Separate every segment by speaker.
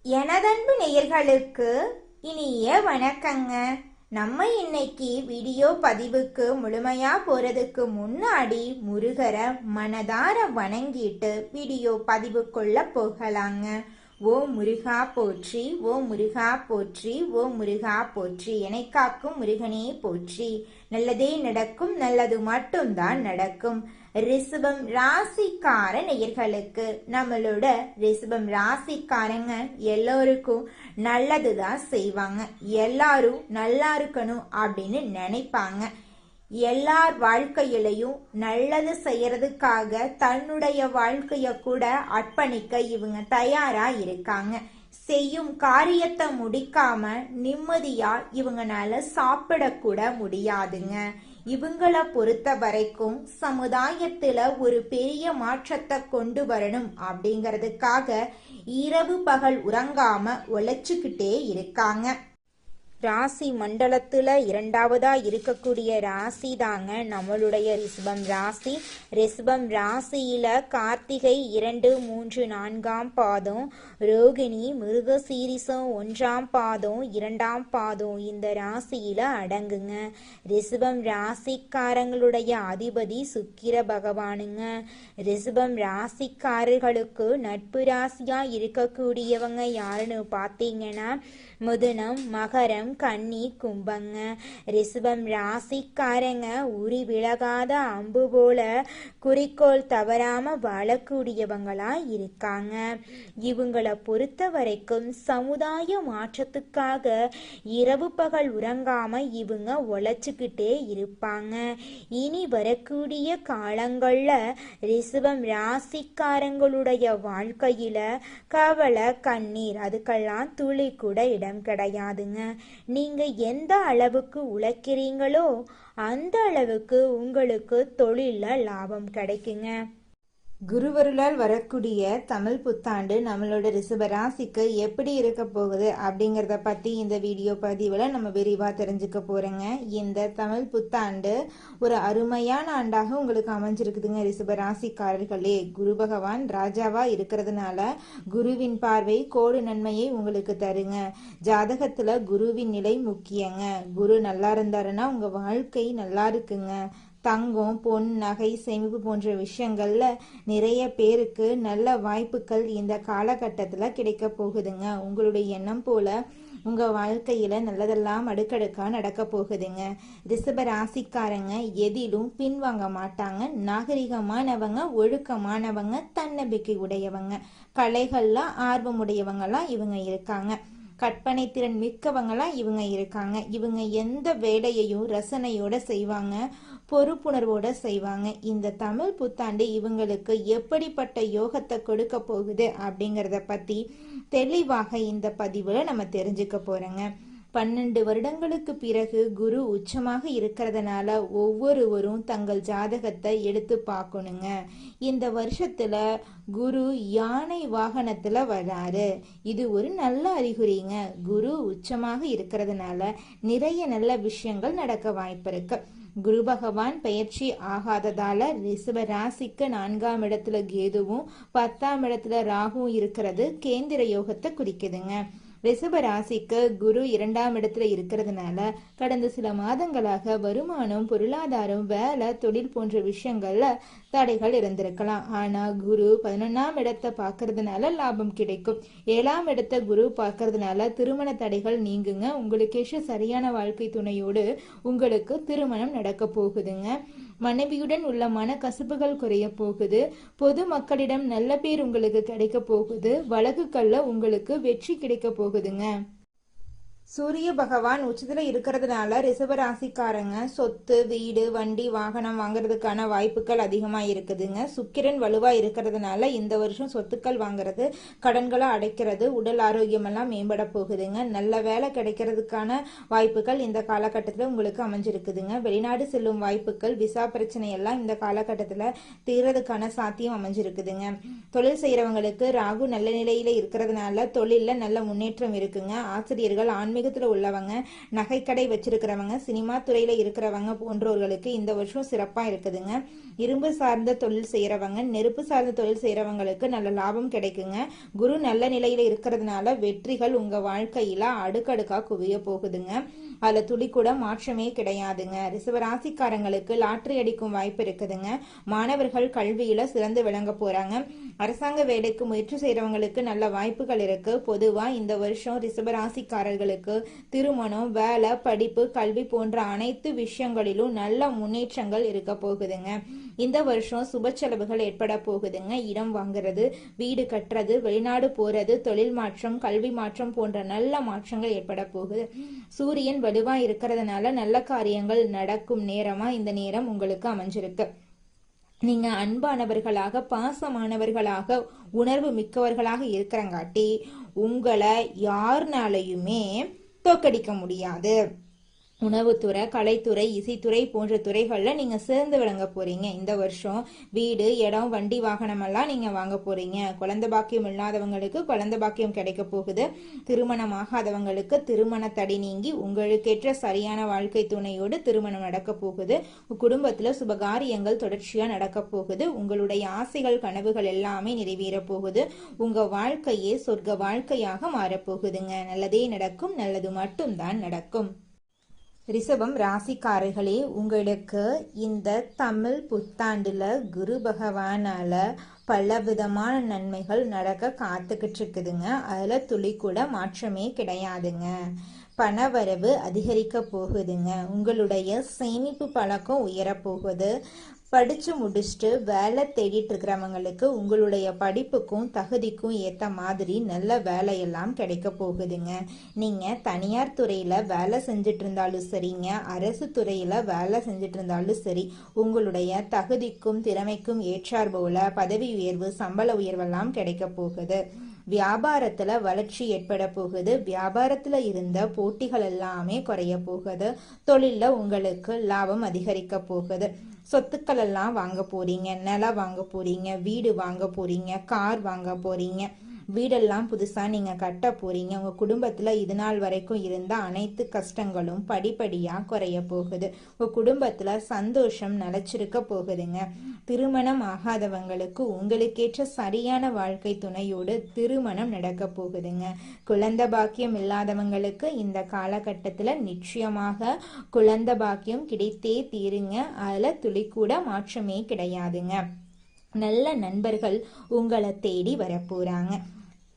Speaker 1: எனதன்பு நேயர்களுக்கு இனிய வணக்கங்க. நம்ம இன்னைக்கு வீடியோ பதிவுக்கு முழுமையா போறதுக்கு முன்னாடி முருகரை மனதார வணங்கிட்டு வீடியோ பதிவுக்குள்ள போகலாங்க. ஓ முருகா போற்றி, ஓ முருகா போற்றி, ஓ முருகா போற்றி, என்னை காக்கும் முருகனே போற்றி. நல்லதே நடக்கும், நல்லது மட்டும்தான் நடக்கும். ரிஷபம் ராசிக்கார நேயர்களுக்கு, நம்மளோட ரிஷபம் ராசிக்காரங்க எல்லோருக்கும் நல்லதுதான் செய்வாங்க. எல்லாரும் நல்லா இருக்கணும் அப்படின்னு நினைப்பாங்க. எல்லார் வாழ்க்கையிலையும் நல்லது செய்யறதுக்காக தன்னுடைய வாழ்க்கைய கூட அர்ப்பணிக்க இவங்க தயாரா இருக்காங்க. செய்யும் காரியத்தை முடிக்காம நிம்மதியா இவங்கனால சாப்பிடக்கூட முடியாதுங்க. இவங்களை பொறுத்த வரைக்கும் சமுதாயத்துல ஒரு பெரிய மாற்றத்தை கொண்டு வரணும் அப்படிங்கிறதுக்காக இரவு பகல் உறங்காம உழைச்சுக்கிட்டே இருக்காங்க. ராசி மண்டலத்துல இரண்டாவதா இருக்கக்கூடிய ராசி தாங்க நம்மளுடைய ரிஷபம் ராசி. ரிஷபம் ராசியில கார்த்திகை 2, 3, 4ஆம் பாதம், ரோகிணி மிருகசீரிசம் 1ஆம் பாதம் 2ஆம் பாதம் இந்த ராசியில அடங்குங்க. ரிஷபம் ராசிக்காரங்களுடைய அதிபதி சுக்கிர பகவானுங்க. ரிஷபம் ராசிக்காரர்களுக்கு நட்பு ராசியா இருக்கக்கூடியவங்க யாருன்னு பார்த்தீங்கன்னா மிதுனம், மகரம், கன்னி, கும்பங்க. ரிஷபம் ராசிக்காரங்க உரி விலகாத அம்பு போல குறிக்கோள் தவறாம வாழக்கூடியவங்களா இருக்காங்க. இவங்களை பொறுத்த வரைக்கும் சமுதாய மாற்றத்துக்காக இரவு பகல் உறங்காம இவங்க உழைச்சுக்கிட்டே இருப்பாங்க. இனி வரக்கூடிய காலங்கள்ல ரிஷபம் ராசிக்காரங்களுடைய வாழ்க்கையில கவலை, கண்ணீர் அதுக்கெல்லாம் துளி கூட இடம் கிடையாதுங்க. நீங்க எந்த அளவுக்கு உழைக்கிறீங்களோ அந்த அளவுக்கு உங்களுக்கு தொழில லாபம் கிடைக்குங்க. குருவருளால் வரக்கூடிய தமிழ் புத்தாண்டு நம்மளோட ரிஷப ராசிக்கு எப்படி இருக்க போகுது அப்படிங்கிறத பற்றி இந்த வீடியோ பதிவில் நம்ம விரிவாக தெரிஞ்சுக்க போகிறோங்க. இந்த தமிழ் புத்தாண்டு ஒரு அருமையான ஆண்டாக உங்களுக்கு அமைஞ்சிருக்குதுங்க ரிஷப ராசிக்காரர்களே. குரு பகவான் ராஜாவாக இருக்கிறதுனால குருவின் பார்வை கோடு நன்மையை உங்களுக்கு தருங்க. ஜாதகத்தில் குருவின் நிலை முக்கியங்க. குரு நல்லா இருந்தாருன்னா உங்கள் வாழ்க்கை நல்லா இருக்குங்க. தங்கம், பொன், நகை, சேமிப்பு போன்ற விஷயங்கள்ல நிறைய பேருக்கு நல்ல வாய்ப்புகள் இந்த காலகட்டத்தில் கிடைக்க போகுதுங்க. உங்களுடைய எண்ணம் போல உங்க வாழ்க்கையில நல்லதெல்லாம் அடுக்கடுக்கா நடக்க போகுதுங்க. ரிஷப ராசிக்காரங்க எதிலும் பின்வாங்க மாட்டாங்க. நாகரிகமானவங்க, ஒழுக்கமானவங்க, தன்னம்பிக்கை உடையவங்க, கலைகள்ல ஆர்வமுடையவங்கலாம் இவங்க இருக்காங்க. கற்பனை திறன் மிக்கவங்களாம் இவங்க இருக்காங்க. இவங்க எந்த வேலையையும் ரசனையோட செய்வாங்க, பொறுப்புணர்வோட செய்வாங்க. இந்த தமிழ் புத்தாண்டு இவங்களுக்கு எப்படிப்பட்ட யோகத்தை கொடுக்க போகுது அப்படிங்கிறத பத்தி தெளிவாக இந்த பதிவுல நம்ம தெரிஞ்சுக்க போறோங்க. 12 வருடங்களுக்கு பிறகு குரு உச்சமாக இருக்கிறதுனால ஒவ்வொருவரும் தங்கள் ஜாதகத்தை எடுத்து பார்க்கணுங்க. இந்த வருஷத்துல குரு யானை வாகனத்துல வராரு. இது ஒரு நல்ல அறிகுறிங்க. குரு உச்சமாக இருக்கிறதுனால நிறைய நல்ல விஷயங்கள் நடக்க வாய்ப்பு இருக்கு. குரு பகவான் பயிற்சி ஆகாததால ரிஷப ராசிக்கு 4ஆம் இடத்துல கேதுவும் 10ஆம் இடத்துல ராகுவும் இருக்கிறது கேந்திர யோகத்தை குறிக்குதுங்க. ரிஷப ராசிக்கு குரு 2ஆம் இடத்துல இருக்கிறதுனால கடந்த சில மாதங்களாக வருமானம், பொருளாதாரம், வேலை, தொழில் போன்ற விஷயங்கள்ல தடைகள் இருந்திருக்கலாம். ஆனா குரு 11ஆம் இடத்தை பார்க்கறதுனால லாபம் கிடைக்கும். 7ஆம் இடத்தை குரு பார்க்கறதுனால திருமண தடைகள் நீங்குங்க. உங்களுக்கு சரியான வாழ்க்கை துணையோடு உங்களுக்கு திருமணம் நடக்க போகுதுங்க. மனைவியுடன் உள்ள மன கசப்புகள் குறைய போகுது. பொது மக்களிடம் நல்ல பேர் உங்களுக்கு கிடைக்க போகுது. வழக்குகள்ல உங்களுக்கு வெற்றி கிடைக்க போகுதுங்க. சூரிய பகவான் உச்சத்துல இருக்கிறதுனால ரிஷபராசிக்காரங்க சொத்து, வீடு, வண்டி, வாகனம் வாங்குறதுக்கான வாய்ப்புகள் அதிகமா இருக்குதுங்க. சுக்கிரன் வலுவா இருக்கிறதுனால இந்த வருஷம் சொத்துக்கள் வாங்குறது, கடன்களை அடைக்கிறது, உடல் ஆரோக்கியம் எல்லாம் மேம்பட போகுதுங்க. நல்ல வேலை கிடைக்கிறதுக்கான வாய்ப்புகள் இந்த காலகட்டத்தில் உங்களுக்கு அமைஞ்சிருக்குதுங்க. வெளிநாடு செல்லும் வாய்ப்புகள், விசா பிரச்சனை எல்லாம் இந்த காலகட்டத்தில் தீர்றதுக்கான சாத்தியம் அமைஞ்சிருக்குதுங்க. தொழில் செய்யறவங்களுக்கு ராகு நல்ல நிலையில இருக்கிறதுனால தொழில நல்ல முன்னேற்றம் இருக்குங்க. ஆசிரியர்கள், ஆன்மீக ஆன்மீகத்துல உள்ளவங்க, நகைக்கடை வச்சிருக்கிறவங்க, சினிமா துறையில இருக்கிறவங்க போன்றவர்களுக்கு இந்த வருஷம் சிறப்பா இருக்குதுங்க. இரும்பு சார்ந்த தொழில் செய்யறவங்க, நெருப்பு சார்ந்த தொழில் செய்யறவங்களுக்கு நல்ல லாபம் கிடைக்குங்க. குரு நல்ல நிலையில இருக்கிறதுனால வெற்றிகள் உங்க வாழ்க்கையில அடுக்கடுக்கா குவிய போகுதுங்க. அதுல துளி கூட மாற்றமே கிடையாதுங்க. ரிஷபராசிக்காரங்களுக்கு லாட்டரி அடிக்கும் வாய்ப்பு இருக்குதுங்க. மாணவர்கள் கல்வியில சிறந்து விளங்க போறாங்க. அரசாங்க வேலைக்கு முயற்சி செய்யறவங்களுக்கு நல்ல வாய்ப்புகள் இருக்கு. பொதுவா இந்த வருஷம் ரிஷபராசிக்காரர்களுக்கு திருமணம், வேலை, படிப்பு, கல்வி போன்ற அனைத்து விஷயங்களிலும் நல்ல முன்னேற்றங்கள் இருக்க போகுதுங்க. இந்த வருஷம் சுப செலவுகள் ஏற்பட போகுதுங்க. இடம் வாங்குறது, வீடு கட்டுறது, வெளிநாடு போறது, தொழில் மாற்றம், கல்வி மாற்றம் போன்ற நல்ல மாற்றங்கள் ஏற்பட போகுது. சூரியன் வலுவா இருக்கிறதுனால நல்ல காரியங்கள் நடக்கும் நேரமா இந்த நேரம் உங்களுக்கு அமைஞ்சிருக்கு. நீங்க அன்பானவர்களாக, பாசமானவர்களாக, உணர்வு மிக்கவர்களாக இருக்கிறங்காட்டி உங்களை யாருனாலையுமே தோக்கடிக்க முடியாது. உணவுத்துறை, கலைத்துறை, இசைத்துறை போன்ற துறைகள்ல நீங்க சிறந்து விளங்க போறீங்க. இந்த வருஷம் வீடு, இடம், வண்டி, வாகனம் எல்லாம் நீங்க வாங்க போறீங்க. குழந்தை பாக்கியம் இல்லாதவங்களுக்கு குழந்தை பாக்கியம் கிடைக்க போகுது. திருமணம் ஆகாதவங்களுக்கு திருமண தடை நீங்கி உங்களுக்கேற்ற சரியான வாழ்க்கை துணையோடு திருமணம் நடக்க போகுது. குடும்பத்துல சுபகாரியங்கள் தொடர்ச்சியா நடக்க போகுது. உங்களுடைய ஆசைகள், கனவுகள் எல்லாமே நிறைவேற போகுது. உங்க வாழ்க்கையே சொர்க்க வாழ்க்கையாக மாறப்போகுதுங்க. நல்லதே நடக்கும், நல்லது மட்டும்தான் நடக்கும். ரிஷபம் ராசிக்காரர்களே, உங்களுக்கு இந்த தமிழ் புத்தாண்டுல குரு பகவானால பல விதமான நன்மைகள் நடக்க காத்துக்கிட்டு இருக்குதுங்க. அதுல துளி கூட மாற்றமே கிடையாதுங்க. பணவரவு அதிகரிக்க போகுதுங்க. உங்களுடைய சேமிப்பு பழக்கம் உயரப்போகுது. படிச்சு முடிச்சுட்டு வேலை தேடிட்டு இருக்கிறவங்களுக்கு உங்களுடைய படிப்புக்கும் தகுதிக்கும் ஏத்த மாதிரி நல்ல வேலையெல்லாம் கிடைக்க போகுதுங்க. நீங்க தனியார் துறையில வேலை செஞ்சுட்டு இருந்தாலும் சரிங்க, அரசு துறையில வேலை செஞ்சுட்டு இருந்தாலும் சரி, உங்களுடைய தகுதிக்கும் திறமைக்கும் ஏற்றார் போல பதவி உயர்வு, சம்பள உயர்வெல்லாம் கிடைக்க போகுது. வியாபாரத்துல வளர்ச்சி ஏற்பட போகுது. வியாபாரத்துல இருந்த போட்டிகள் எல்லாமே குறைய போகுது. தொழில்ல உங்களுக்கு லாபம் அதிகரிக்க போகுது. சொத்துக்கள் எல்லாம் வாங்க போறீங்க, நிலம் வாங்க போறீங்க, வீடு வாங்க போறீங்க, கார் வாங்க போறீங்க. வீடெல்லாம் புதுசா நீங்க கட்ட போறீங்க. உங்க குடும்பத்துல இது நாள் வரைக்கும் இருந்த அனைத்து கஷ்டங்களும் படிப்படியா குறைய போகுது. உங்க குடும்பத்துல சந்தோஷம் நிலைச்சிருக்க போகுதுங்க. திருமணம் ஆகாதவங்களுக்கு உங்களுக்கேற்ற சரியான வாழ்க்கை துணையோடு திருமணம் நடக்க போகுதுங்க. குழந்தை பாக்கியம் இல்லாதவங்களுக்கு இந்த காலகட்டத்துல நிச்சயமாக குழந்தை பாக்கியம் கிடைத்தே தீருங்க. அதுல துளி கூட மாற்றமே கிடையாதுங்க. நல்ல நண்பர்கள் உங்களை தேடி வரப்போறாங்க.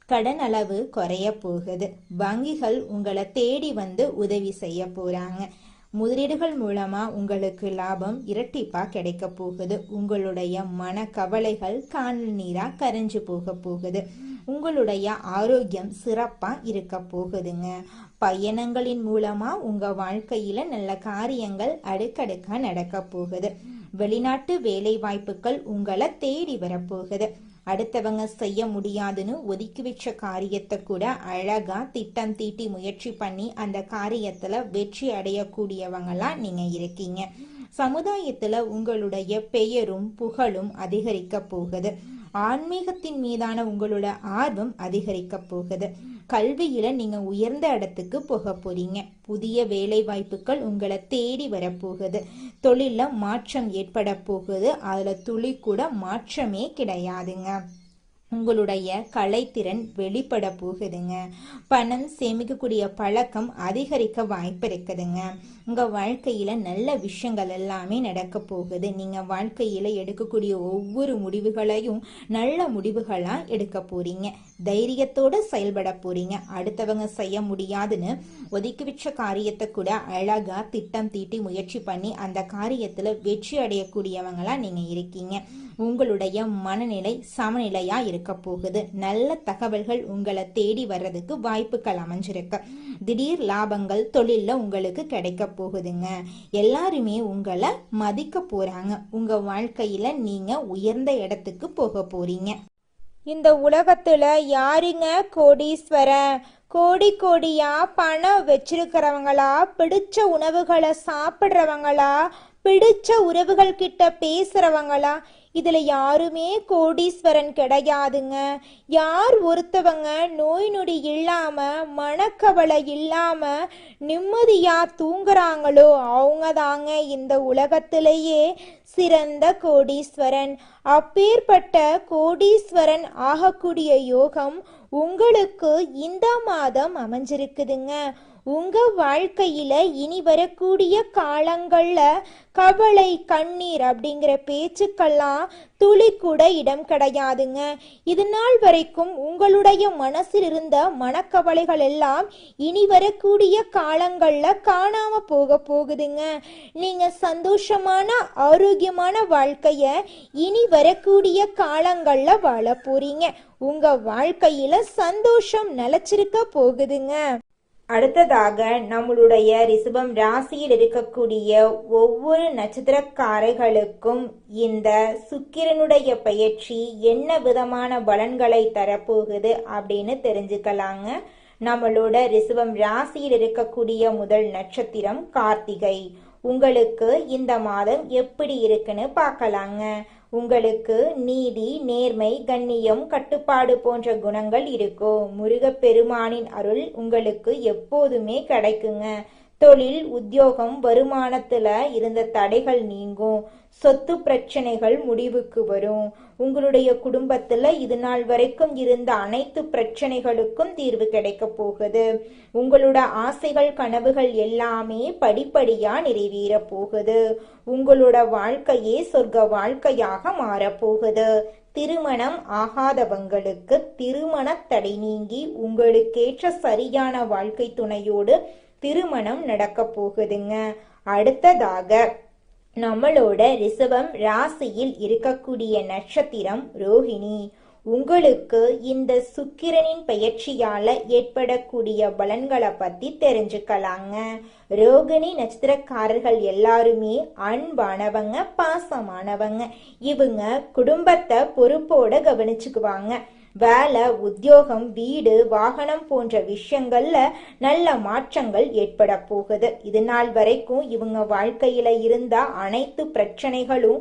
Speaker 1: கடன் அளவு குறைய போகுது. வங்கிகள் உங்களை தேடி வந்து உதவி செய்ய போறாங்க. முதலீடுகள் மூலமா உங்களுக்கு லாபம் இரட்டிப்பா கிடைக்க போகுது. உங்களுடைய மன கவலைகள் காணல் நீரா கரைஞ்சு போக போகுது. உங்களுடைய ஆரோக்கியம் சிறப்பா இருக்க போகுதுங்க. பயணங்களின் மூலமா உங்க வாழ்க்கையில நல்ல காரியங்கள் அடுக்கடுக்கா நடக்க போகுது. வெளிநாட்டு வேலை வாய்ப்புகள் உங்களை தேடி வரப்போகுது. அடுத்தவங்க செய்ய முடியாதுன்னு ஒதுக்கி வச்ச காரியத்தை கூட அழகா திட்டம் தீட்டி முயற்சி பண்ணி அந்த காரியத்துல வெற்றி அடையக்கூடியவங்களா நீங்க இருக்கீங்க. சமுதாயத்துல உங்களுடைய பெயரும் புகழும் அதிகரிக்க போகுது. ஆன்மீகத்தின் மீதான உங்களோட ஆர்வம் அதிகரிக்க போகுது. கல்வியில நீங்க உயர்ந்த இடத்துக்கு போக போறீங்க. புதிய வேலை வாய்ப்புகள் உங்களை தேடி வரப்போகுது. தொழில மாற்றம் ஏற்பட போகுது. அதுல துளி கூட மாற்றமே கிடையாதுங்க. உங்களுடைய கலைத்திறன் வெளிப்பட போகுதுங்க. பணம் சேமிக்கக்கூடிய பழக்கம் அதிகரிக்க வாய்ப்பு இருக்குதுங்க. உங்க வாழ்க்கையில நல்ல விஷயங்கள் எல்லாமே நடக்க போகுது. நீங்க வாழ்க்கையில எடுக்கக்கூடிய ஒவ்வொரு முடிவுகளையும் நல்ல முடிவுகளா எடுக்க போறீங்க. தைரியத்தோட செயல்பட போறீங்க. அடுத்தவங்க செய்ய முடியாதுன்னு ஒதுக்கி வச்ச காரியத்தை கூட அழகா திட்டம் தீட்டி முயற்சி பண்ணி அந்த காரியத்துல வெற்றி அடையக்கூடியவங்களா நீங்க இருக்கீங்க. உங்களுடைய மனநிலை சமநிலையா இருக்க போகுது. நல்ல தகவல்கள் உங்களை தேடி வர்றதுக்கு வாய்ப்புகள் அமைஞ்சிருக்கு. திடீர் லாபங்கள் தொழில்ல உங்களுக்கு கிடைக்க போகுதுங்க. எல்லாருமே உங்களை மதிக்க போறாங்க. உங்க வாழ்க்கையில நீங்க உயர்ந்த இடத்துக்கு போக போறீங்க. இந்த உலகத்துல யாருங்க கோடீஸ்வரன்? கோடி கோடியா பணம் வச்சிருக்கிறவங்களா, பிடிச்ச உணவுகளை சாப்பிட்றவங்களா, பிடிச்ச உறவுகள் கிட்ட பேசுறவங்களா, இதுல யாருமே கோடீஸ்வரன் கிடையாதுங்க. யார் ஒருத்தவங்க நோய் நொடி இல்லாம மனக்கவலை இல்லாம நிம்மதியா தூங்குறாங்களோ அவங்க தாங்க இந்த உலகத்திலேயே சிறந்த கோடீஸ்வரன். அப்பேற்பட்ட கோடீஸ்வரன் ஆகக்கூடிய யோகம் உங்களுக்கு இந்த மாதம் அமைஞ்சிருக்குதுங்க. உங்க வாழ்க்கையில இனி வரக்கூடிய காலங்கள்ல கவலை கண்ணீர் அப்படிங்கிற பேச்சுக்கெல்லாம் துளி கூட இடம் கிடையாதுங்க. இது நாள் வரைக்கும் உங்களுடைய மனசில் இருந்த மனக்கவலைகள் எல்லாம் இனி வரக்கூடிய காலங்கள்ல காணாம போகுதுங்க. நீங்க சந்தோஷமான ஆரோக்கியமான வாழ்க்கைய இனி வரக்கூடிய காலங்கள்ல வாழ போறீங்க. உங்க வாழ்க்கையில சந்தோஷம் நிலைச்சிருக்க போகுதுங்க. அடுத்ததாக நம்மளுடைய ரிஷபம் ராசியில் இருக்கக்கூடிய ஒவ்வொரு நட்சத்திரக்காரர்களுக்கும் இந்த சுக்கிரனுடைய பயிற்சி என்ன விதமான பலன்களை தரப்போகுது அப்படின்னு தெரிஞ்சுக்கலாங்க. நம்மளோட ரிஷபம் ராசியில் இருக்கக்கூடிய முதல் நட்சத்திரம் கார்த்திகை. உங்களுக்கு இந்த மாதம் எப்படி இருக்குன்னு பார்க்கலாங்க. உங்களுக்கு நீதி, நேர்மை, கண்ணியம், கட்டுப்பாடு போன்ற குணங்கள் இருக்கும். முருகப்பெருமானின் அருள் உங்களுக்கு எப்போதுமே கிடைக்குங்க. தொழில், உத்தியோகம், வருமானத்துல இருந்த தடைகள் நீங்கும். சொத்து பிரச்சனைகள் முடிவுக்கு வரும். உங்களுடைய குடும்பத்துல இது நாள் வரைக்கும் இருந்த அனைத்து பிரச்சனைகளுக்கும் தீர்வு கிடைக்க போகுது. உங்களோட ஆசைகள், கனவுகள் எல்லாமே படிப்படியா நிறைவேற போகுது. உங்களோட வாழ்க்கையே சொர்க்க வாழ்க்கையாக மாறப்போகுது. திருமணம் ஆகாதவங்களுக்கு திருமண தடை நீங்கி உங்களுக்கேற்ற சரியான வாழ்க்கை துணையோடு திருமணம் நடக்க போகுதுங்க. அடுத்ததாக நம்மளோட ரிஷபம் ராசியில் இருக்கக்கூடிய நட்சத்திரம் ரோஹிணி. உங்களுக்கு இந்த சுக்கிரனின் பயிற்சியால ஏற்படக்கூடிய பலன்களை பத்தி தெரிஞ்சுக்கலாங்க. ரோகிணி நட்சத்திரக்காரர்கள் எல்லாருமே அன்பானவங்க, பாசமானவங்க. இவங்க குடும்பத்தை பொறுப்போட கவனிச்சுக்குவாங்க. வேலை, உத்தியோகம், வீடு, வாகனம் போன்ற விஷயங்கள்ல நல்ல மாற்றங்கள் ஏற்பட போகுது. இது நாள் வரைக்கும் இவங்க வாழ்க்கையில இருந்த அனைத்து பிரச்சனைகளும்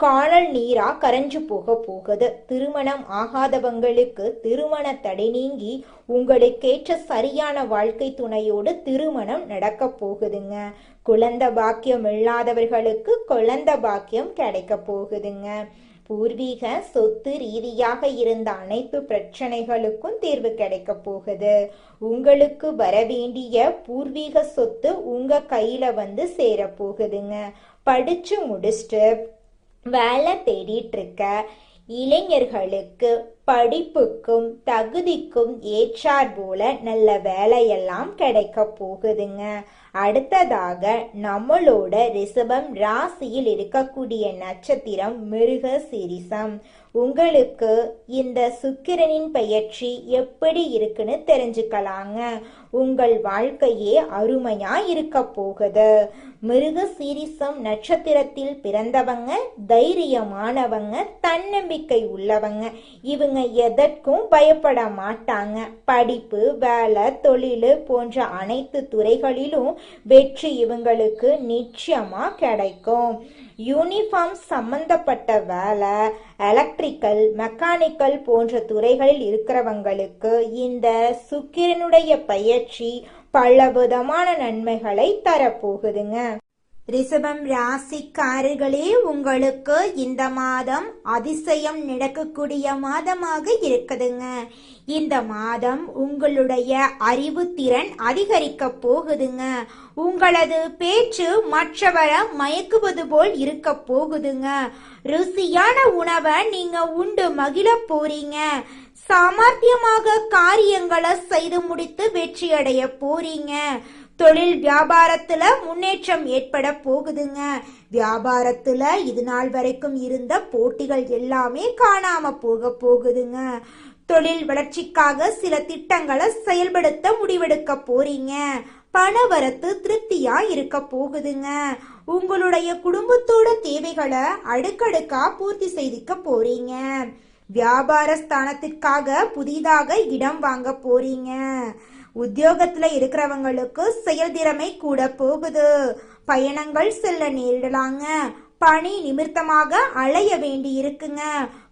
Speaker 1: காணல் நீரா கரைஞ்சு போகுது. திருமணம் ஆகாதவங்களுக்கு திருமண தடை நீங்கி உங்களுக்கேற்ற சரியான வாழ்க்கை துணையோடு திருமணம் நடக்க போகுதுங்க. குழந்தை பாக்கியம் இல்லாதவர்களுக்கு குழந்தை பாக்கியம் கிடைக்க போகுதுங்க. பூர்வீக சொத்து ரீதியாக இருந்த அனைத்து பிரச்சனைகளுக்கும் தீர்வு கிடைக்க போகுது. உங்களுக்கு வரவேண்டிய பூர்வீக சொத்து உங்க கையில வந்து சேர போகுதுங்க. படிச்சு முடிச்சுட்டு வேலை தேடிட்டு இருக்க இளைஞர்களுக்கு படிப்புக்கும் தகுதிக்கும் ஏற்றார் போல நல்ல வேலையெல்லாம் கிடைக்க போகுதுங்க. அடுத்ததாக நம்மளோட ரிஷபம் ராசியில் இருக்கக்கூடிய நட்சத்திரம் மிருகசீரிஷம். உங்களுக்கு இந்த சுக்கிரனின் பயிற்சி எப்படி இருக்குன்னு தெரிஞ்சுக்கலாங்க. உங்கள் வாழ்க்கையே அருமையா இருக்க போகுது. மிருகசீரிஷம் நட்சத்திரத்தில் பிறந்தவங்க தைரியமானவங்க, தன்னம்பிக்கை உள்ளவங்க. இவங்க எதற்கும் பயப்பட மாட்டாங்க. படிப்பு, வேலை, தொழில் போன்ற அனைத்து துறைகளிலும் வெற்றி இவங்களுக்கு நிச்சயமா கிடைக்கும். யூனிஃபார்ம் சம்பந்தப்பட்ட வேலை, எலக்ட்ரிக்கல், மெக்கானிக்கல் போன்ற துறைகளில் இருக்கிறவங்களுக்கு இந்த சுக்கிரனுடைய பயிற்சி பல விதமான நன்மைகளை தரப்போகுதுங்க. ரிஷபம் ராசிக்காரர்களே, உங்களுக்கு இந்த மாதம் அதிசயம் நடக்கக்கூடிய மாதமாக இருக்குதுங்க. இந்த மாதம் உங்களுடைய அறிவு திறன் அதிகரிக்க போகுதுங்க. உங்களது பேச்சு மற்றவரை மயக்குவது போல் இருக்க போகுதுங்க. ருசியான உணவை நீங்க உண்டு மகிழ போறீங்க. சாமர்த்தியமாக காரியங்களை செய்து முடித்து வெற்றி அடைய போறீங்க. தொழில் வியாபாரத்துல முன்னேற்றம் ஏற்பட போகுதுங்க. வியாபாரத்துல இது நாள் வரைக்கும் இருந்த போட்டிகள் எல்லாமே காணாம போகுதுங்க. தொழில் வளர்ச்சிக்காக சில திட்டங்களை செயல்படுத்த முடிவெடுக்க போறீங்க. பணவரத்து திருப்தியா இருக்க போகுதுங்க. உங்களுடைய குடும்பத்தோட தேவைகளை அடுக்கடுக்கா பூர்த்தி செய்திக்க போறீங்க. வியாபார ஸ்தானத்திற்காக புதிதாக இடம் வாங்க போறீங்க. உத்தியோகத்துல இருக்கிறவங்களுக்கு செயல்திறமை கூட போகுது. பயணங்கள் செல்ல நேரிடலாங்க. பணி நிமித்தமாக அலைய வேண்டி இருக்குங்க.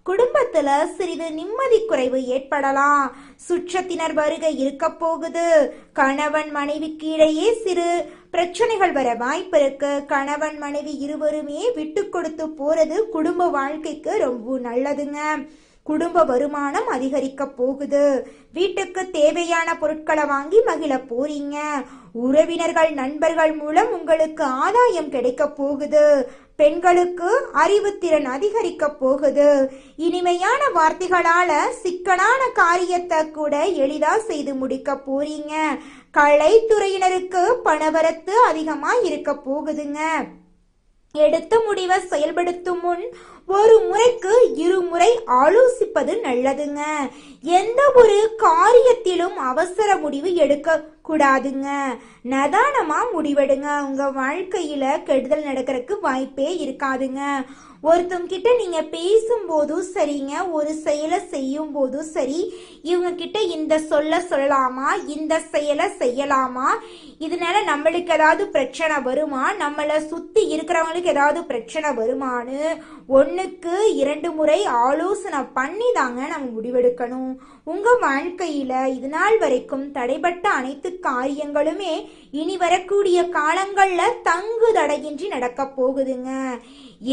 Speaker 1: குடும்பத்துல சிறிது நிம்மதி குறைவு ஏற்படலாம். சுற்றத்தினர் வருகை இருக்க போகுது. கணவன் மனைவிக்கு இடையே சிறு பிரச்சனைகள் வர வாய்ப்பு இருக்கு. கணவன் மனைவி இருவருமே விட்டு கொடுத்து போறது குடும்ப வாழ்க்கைக்கு ரொம்ப நல்லதுங்க. குடும்ப வருமானம் அதிகரிக்க போகுது. வீட்டுக்கு தேவையான பொருட்களை வாங்கி மகிழ போறீங்க. உறவினர்கள் நண்பர்கள் மூலம் உங்களுக்கு ஆதாயம் கிடைக்க போகுது. பெண்களுக்கு அறிவுத்திறன் அதிகரிக்க போகுது. இனிமையான வார்த்தைகளால சிக்கலான காரியத்தை கூட எளிதா செய்து முடிக்க போறீங்க. கலைத்துறையினருக்கு பணவரத்து அதிகமா இருக்க போகுதுங்க. எடுத்த முடிவை செயல்படுத்தும் முன் ஒரு முறைக்கு இருமுறை ஆலோசிப்பது நல்லதுங்க. எந்த ஒரு காரியத்திலும் அவசர முடிவு எடுக்க கூடாதுங்க. நிதானமா முடிவெடுங்க. உங்க வாழ்க்கையில கெடுதல் நடக்கிறதுக்கு வாய்ப்பே இருக்காதுங்க. ஒருத்தவங்க கிட்ட நீங்க பேசும்போதும் சரிங்க, ஒரு செயலை செய்யும் போதும் சரி, இவங்க கிட்ட இந்த சொல்லலாமா, இந்த செயலை செய்யலாமா, இதனால நம்மளுக்கு ஏதாவது பிரச்சனை வருமா, நம்மளை சுத்தி இருக்கிறவங்களுக்கு ஏதாவது பிரச்சனை வருமானு 1க்கு 2 முறை ஆலோசனை பண்ணி தாங்க நம்ம முடிவெடுக்கணும். உங்க வாழ்க்கையில இது நாள் வரைக்கும் தடைபட்ட அனைத்து காரியங்களுமே இனி வரக்கூடிய காலங்கள்ல தங்கு தடையின்றி நடக்க போகுதுங்க.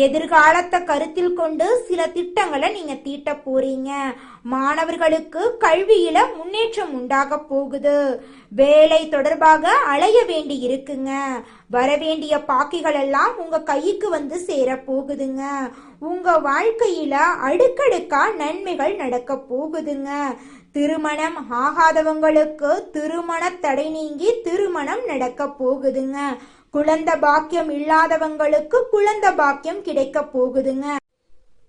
Speaker 1: எதிர்காலத்தை கருத்தில் கொண்டு சில திட்டங்களை நீங்க தீட்ட போறீங்க. மாணவர்களுக்கு கல்வியில முன்னேற்றம் உண்டாக போகுது. வேலை தொடர்பாக அலைய வேண்டி இருக்குங்க. வரவேண்டிய பாக்கிகள் எல்லாம் உங்க கைக்கு வந்து சேர போகுதுங்க. உங்க வாழ்க்கையில அடுக்கடுக்கா நன்மைகள் நடக்க போகுதுங்க. திருமணம் ஆகாதவங்களுக்கு திருமண தடை நீங்கி திருமணம் நடக்க போகுதுங்க. குழந்தை பாக்கியம் இல்லாதவங்களுக்கு குழந்தை பாக்கியம் கிடைக்க போகுதுங்க.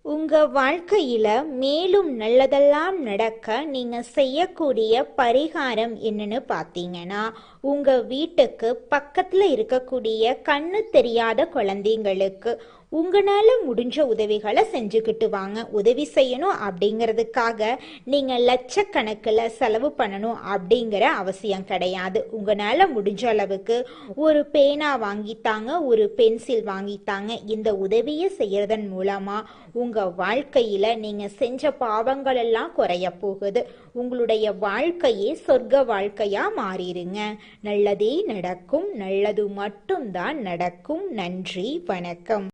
Speaker 2: உங்க வாழ்க்கையில மேலும் நல்லதெல்லாம் நடக்க நீங்க செய்யக்கூடிய பரிகாரம் என்னன்னு பார்த்தீங்கன்னா, உங்க வீட்டுக்கு பக்கத்துல இருக்கக்கூடிய கண்ணு தெரியாத குழந்தைங்களுக்கு உங்களால முடிஞ்ச உதவிகளை செஞ்சுக்கிட்டு வாங்க. உதவி செய்யணும் அப்படிங்கிறதுக்காக நீங்க லட்சக்கணக்கில் செலவு பண்ணணும் அப்படிங்கிற அவசியம் கிடையாது. உங்களால முடிஞ்ச அளவுக்கு ஒரு பேனா வாங்கித்தாங்க, ஒரு பென்சில் வாங்கித்தாங்க. இந்த உதவியை செய்யறதன் மூலமா உங்க வாழ்க்கையில நீங்க செஞ்ச பாவங்கள் எல்லாம் குறைய போகுது. உங்களுடைய வாழ்க்கையே சொர்க்க வாழ்க்கையா மாறிடுங்க. நல்லதே நடக்கும். நல்லது மட்டும்தான் நடக்கும். நன்றி, வணக்கம்.